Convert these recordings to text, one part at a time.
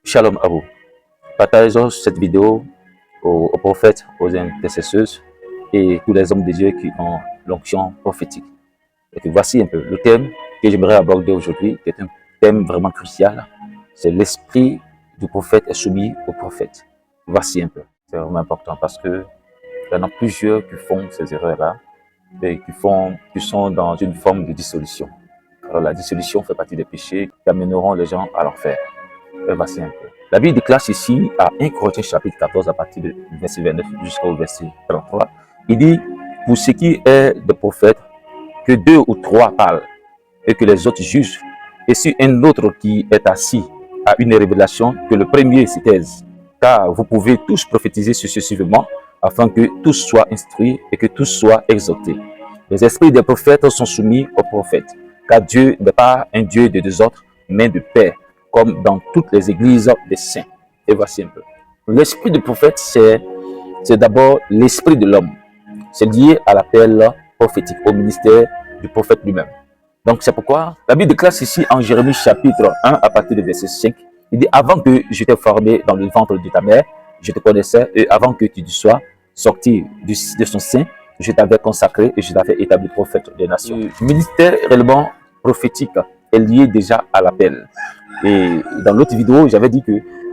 Shalom à vous. Partageons cette vidéo aux prophètes, aux intercesseuses et tous les hommes de Dieu qui ont l'onction prophétique. Et que voici un peu le thème que j'aimerais aborder aujourd'hui, qui est un thème vraiment crucial. C'est l'esprit du prophète est soumis au prophète. Voici un peu. C'est vraiment important parce que il y en a plusieurs qui font ces erreurs-là et qui sont dans une forme de dissolution. Alors la dissolution fait partie des péchés qui amèneront les gens à l'enfer. Voici un peu. La Bible déclare ici à 1 Corinthiens chapitre 14 à partir du verset 29 jusqu'au verset 33. Il dit, pour ce qui est des prophètes, que 2 ou 3 parlent et que les autres jugent. Et si un autre qui est assis a une révélation, que le premier s'y taise. Car vous pouvez tous prophétiser successivement afin que tous soient instruits et que tous soient exhortés. Les esprits des prophètes sont soumis aux prophètes, car Dieu n'est pas un Dieu de désordre, mais de paix, comme dans toutes les églises des saints. Et voici un peu. L'esprit du prophète, c'est d'abord l'esprit de l'homme. C'est lié à l'appel prophétique, au ministère du prophète lui-même. Donc c'est pourquoi la Bible déclare ici en Jérémie chapitre 1 à partir du verset 5, il dit, avant que je t'ai formé dans le ventre de ta mère, je te connaissais, et avant que tu sois sorti de son sein, je t'avais consacré et je t'avais établi prophète des nations. Le ministère réellement prophétique est lié déjà à l'appel. Et dans l'autre vidéo, j'avais dit que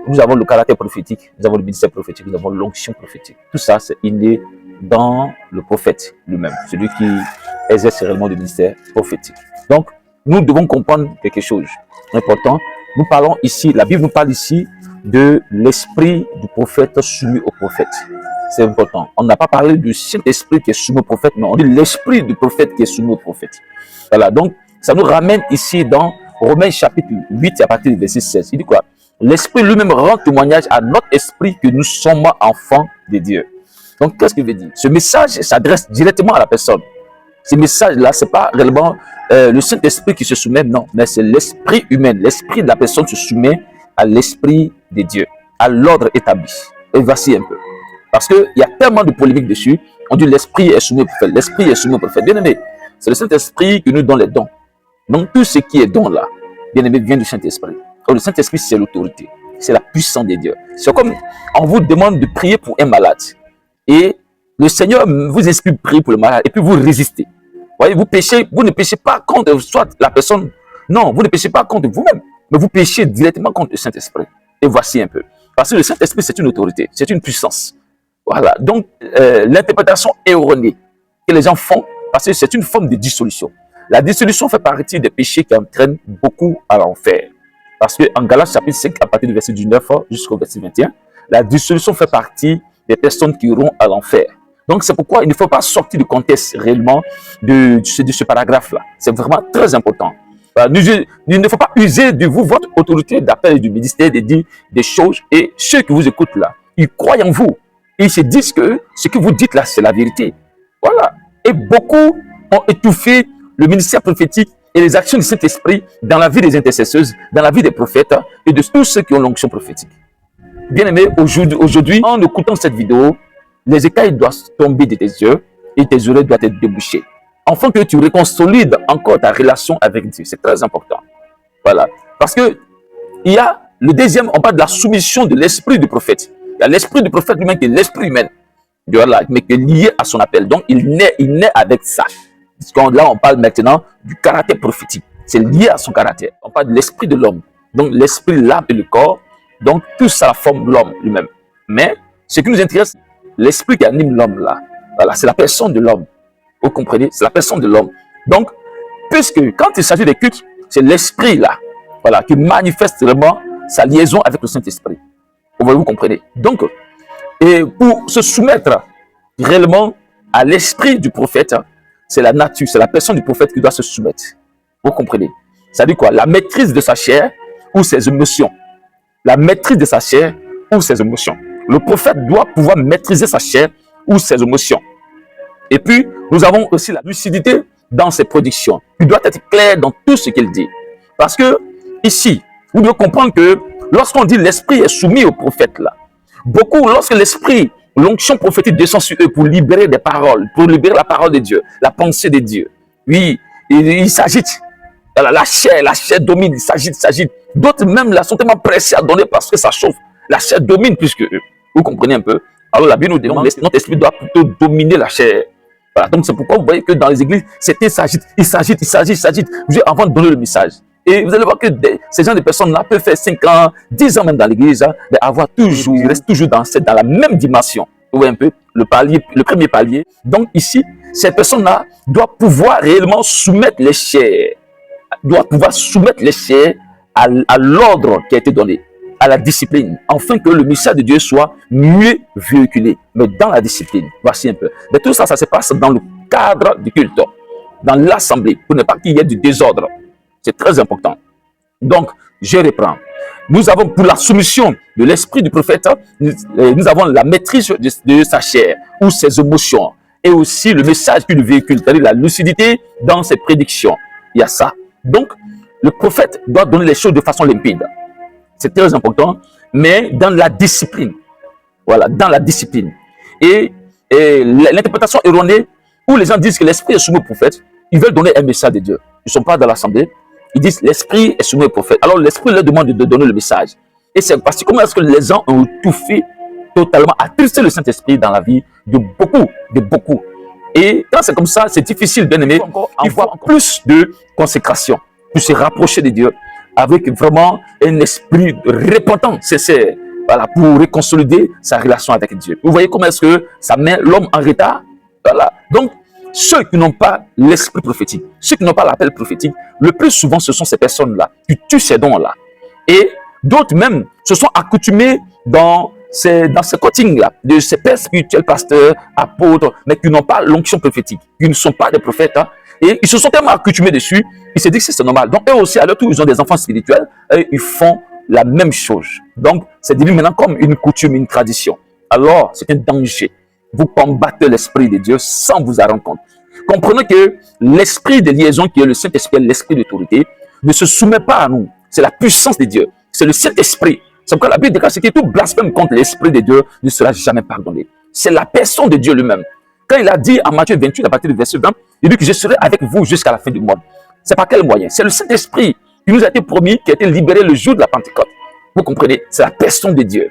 nous avons le caractère prophétique, nous avons le ministère prophétique, nous avons l'onction prophétique. Tout ça, c'est inné dans le prophète lui-même, celui qui exerce réellement le ministère prophétique. Donc, nous devons comprendre quelque chose d'important. Nous parlons ici, la Bible nous parle ici de l'esprit du prophète soumis au prophète. C'est important. On n'a pas parlé du Saint-Esprit qui est soumis au prophète, mais on dit l'esprit du prophète qui est soumis au prophète. Voilà, donc ça nous ramène ici dans Romains chapitre 8 à partir du verset 16. Il dit quoi? L'esprit lui-même rend témoignage à notre esprit que nous sommes enfants de Dieu. Donc, qu'est-ce qu'il veut dire? Ce message s'adresse directement à la personne. Ce message-là, ce n'est pas réellement le Saint-Esprit qui se soumet, non, mais c'est l'esprit humain. L'esprit de la personne se soumet à l'esprit de Dieu, à l'ordre établi. Et voici un peu. Parce qu'il y a tellement de polémiques dessus. On dit l'esprit est soumis au prophète, l'esprit est soumis au prophète. Bien aimé, c'est le Saint-Esprit qui nous donne les dons. Donc, tout ce qui est don là, bien aimé, vient du Saint-Esprit. Le Saint-Esprit, c'est l'autorité, c'est la puissance de Dieu. C'est comme on vous demande de prier pour un malade. Et le Seigneur vous inspire de prier pour le malade et puis vous résistez. Vous voyez, vous péchez, vous ne péchez pas contre soit la personne. Non, vous ne péchez pas contre vous-même, mais vous péchez directement contre le Saint-Esprit. Et voici un peu. Parce que le Saint-Esprit, c'est une autorité, c'est une puissance. Voilà. Donc, l'interprétation erronée que les gens font, parce que c'est une forme de dissolution. La dissolution fait partie des péchés qui entraînent beaucoup à l'enfer. Parce qu'en Galates chapitre 5, à partir du verset 9 jusqu'au verset 21, la dissolution fait partie des personnes qui iront à l'enfer. Donc c'est pourquoi il ne faut pas sortir du contexte réellement de ce paragraphe-là. C'est vraiment très important. Il ne faut pas user de votre autorité d'appel et du ministère de dire des choses. Et ceux qui vous écoutent là, ils croient en vous. Ils se disent que ce que vous dites là, c'est la vérité. Voilà. Et beaucoup ont étouffé le ministère prophétique et les actions du Saint-Esprit dans la vie des intercesseuses, dans la vie des prophètes et de tous ceux qui ont l'onction prophétique. Bien aimé, aujourd'hui, en écoutant cette vidéo, les écailles doivent tomber de tes yeux et tes oreilles doivent être débouchées. Afin que tu réconsolides encore ta relation avec Dieu. C'est très important. Voilà. Parce que il y a le deuxième, on parle de la soumission de l'esprit du prophète. Il y a l'esprit du prophète lui-même qui est l'esprit humain. Voilà, mais qui est lié à son appel. Donc, il naît avec ça. Là, on parle maintenant du caractère prophétique. C'est lié à son caractère. On parle de l'esprit de l'homme. Donc, l'esprit, l'âme et le corps. Donc, tout ça forme l'homme lui-même. Mais, ce qui nous intéresse, l'esprit qui anime l'homme là, voilà, c'est la personne de l'homme. Vous comprenez? C'est la personne de l'homme. Donc, puisque quand il s'agit des cultes, c'est l'esprit là, voilà, qui manifeste vraiment sa liaison avec le Saint-Esprit. Vous comprenez? Donc, et pour se soumettre réellement à l'esprit du prophète, c'est la nature, c'est la personne du prophète qui doit se soumettre. Vous comprenez? Ça dit quoi? La maîtrise de sa chair ou ses émotions. La maîtrise de sa chair ou ses émotions. Le prophète doit pouvoir maîtriser sa chair ou ses émotions. Et puis, nous avons aussi la lucidité dans ses prédictions. Il doit être clair dans tout ce qu'il dit. Parce que, ici, vous devez comprendre que lorsqu'on dit l'esprit est soumis au prophète là, beaucoup, lorsque l'esprit, l'onction prophétique descend sur eux pour libérer des paroles, pour libérer la parole de Dieu, la pensée de Dieu. Oui, il s'agite. La chair domine, il s'agite. D'autres même là sont tellement pressés à donner parce que ça chauffe. La chair domine plus que eux. Vous comprenez un peu? Alors la Bible nous demande, notre esprit doit plutôt dominer la chair. Voilà, donc c'est pourquoi vous voyez que dans les églises, certains s'agitent, ils s'agitent, avant de donner le message. Et vous allez voir que ces gens de personnes-là peuvent faire 5 ans, 10 ans même dans l'église, hein, mais ils restent toujours dans la même dimension. Vous voyez un peu le premier palier. Donc ici, ces personnes-là doivent pouvoir réellement soumettre les chairs, à l'ordre qui a été donné, à la discipline, afin que le message de Dieu soit mieux véhiculé, mais dans la discipline. Voici un peu. Mais tout ça, ça se passe dans le cadre du culte, dans l'assemblée, pour ne pas qu'il y ait du désordre. C'est très important. Donc, je reprends. Nous avons pour la soumission de l'esprit du prophète, nous avons la maîtrise de sa chair ou ses émotions, et aussi le message qu'il véhicule, c'est-à-dire la lucidité dans ses prédictions. Il y a ça. Donc, le prophète doit donner les choses de façon limpide. C'est très important, mais dans la discipline. Voilà, dans la discipline. Et l'interprétation erronée, où les gens disent que l'esprit est soumis au prophète, ils veulent donner un message de Dieu. Ils ne sont pas dans l'assemblée. Ils disent l'esprit est soumis au prophète. Alors l'esprit leur demande de donner le message. Et c'est parce que comment est-ce que les gens ont tout fait totalement, attristé le Saint-Esprit dans la vie de beaucoup. Et quand c'est comme ça, c'est difficile, bien aimé. Il faut plus de consécration pour se rapprocher de Dieu avec vraiment un esprit repentant, sincère, voilà, pour reconsolider sa relation avec Dieu. Vous voyez comment est-ce que ça met l'homme en retard? Voilà. Donc, ceux qui n'ont pas l'esprit prophétique, ceux qui n'ont pas l'appel prophétique, le plus souvent, ce sont ces personnes-là qui tuent ces dons-là. Et d'autres même se sont accoutumés dans ces coachings-là, de ces pères spirituels, pasteurs, apôtres, mais qui n'ont pas l'onction prophétique, qui ne sont pas des prophètes, hein, et ils se sont tellement accoutumés dessus, ils se disent que c'est normal. Donc eux aussi, à leur tour, ils ont des enfants spirituels, et ils font la même chose. Donc c'est devenu maintenant comme une coutume, une tradition. Alors c'est un danger. Vous combattez l'esprit de Dieu sans vous en rendre compte. Comprenez que l'esprit de liaison, qui est le Saint-Esprit, l'esprit d'autorité, ne se soumet pas à nous. C'est la puissance de Dieu. C'est le Saint-Esprit. C'est pourquoi la Bible déclare que tout blasphème contre l'esprit de Dieu ne sera jamais pardonné. C'est la personne de Dieu lui-même. Quand il a dit en Matthieu 28, à partir du verset 20, il dit que je serai avec vous jusqu'à la fin du monde. C'est par quel moyen? C'est le Saint-Esprit qui nous a été promis, qui a été libéré le jour de la Pentecôte. Vous comprenez? C'est la personne de Dieu.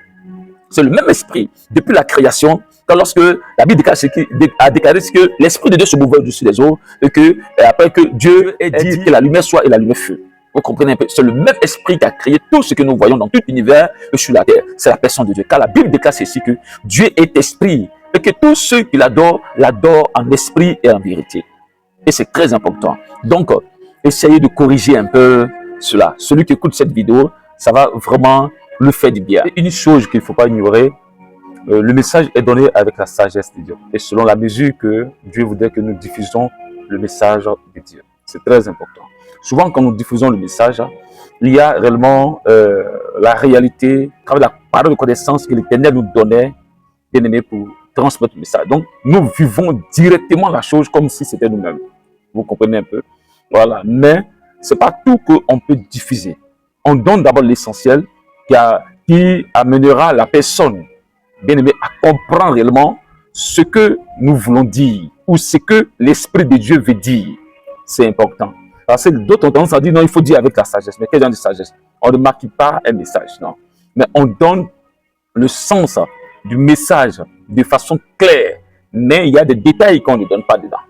C'est le même esprit depuis la création. Quand lorsque la Bible a déclaré que l'esprit de Dieu se mouvait au-dessus des eaux, et que après que Dieu ait dit que la lumière soit, et la lumière fut. Vous comprenez un peu? C'est le même esprit qui a créé tout ce que nous voyons dans tout l'univers et sur la terre. C'est la personne de Dieu. Car la Bible déclare ici que Dieu est esprit et que tous ceux qui l'adorent en esprit et en vérité. Et c'est très important. Donc, essayez de corriger un peu cela. Celui qui écoute cette vidéo, ça va vraiment le faire du bien. Et une chose qu'il ne faut pas ignorer, le message est donné avec la sagesse de Dieu et selon la mesure que Dieu voudrait que nous diffusons le message de Dieu. C'est très important. Souvent, quand nous diffusons le message, il y a réellement la réalité, à travers la parole de connaissance que l'Éternel nous donnait, bien aimé, pour transmettre le message. Donc, nous vivons directement la chose comme si c'était nous-mêmes. Vous comprenez un peu? Voilà. Mais ce n'est pas tout qu'on peut diffuser. On donne d'abord l'essentiel qui amènera la personne, bien aimé, à comprendre réellement ce que nous voulons dire ou ce que l'Esprit de Dieu veut dire. C'est important. Parce que d'autres ont tendance à dire non, il faut dire avec la sagesse. Mais quel genre de sagesse? On ne marque pas un message, non. Mais on donne le sens du message de façon claire. Mais il y a des détails qu'on ne donne pas dedans.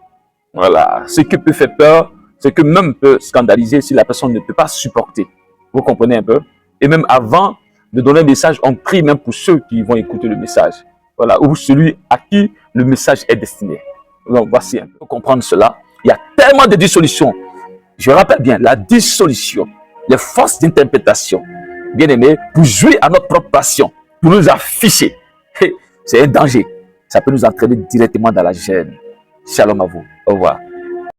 Voilà. Ce qui peut faire peur, ce que même peut scandaliser si la personne ne peut pas supporter. Vous comprenez un peu? Et même avant de donner un message, on prie même pour ceux qui vont écouter le message. Voilà. Ou celui à qui le message est destiné. Donc voici un peu. Pour comprendre cela, il y a tellement de dissolutions. Je rappelle bien, la dissolution, les forces d'interprétation, bien aimé, pour jouer à notre propre passion, pour nous afficher. C'est un danger. Ça peut nous entraîner directement dans la gêne. Shalom à vous. Au revoir.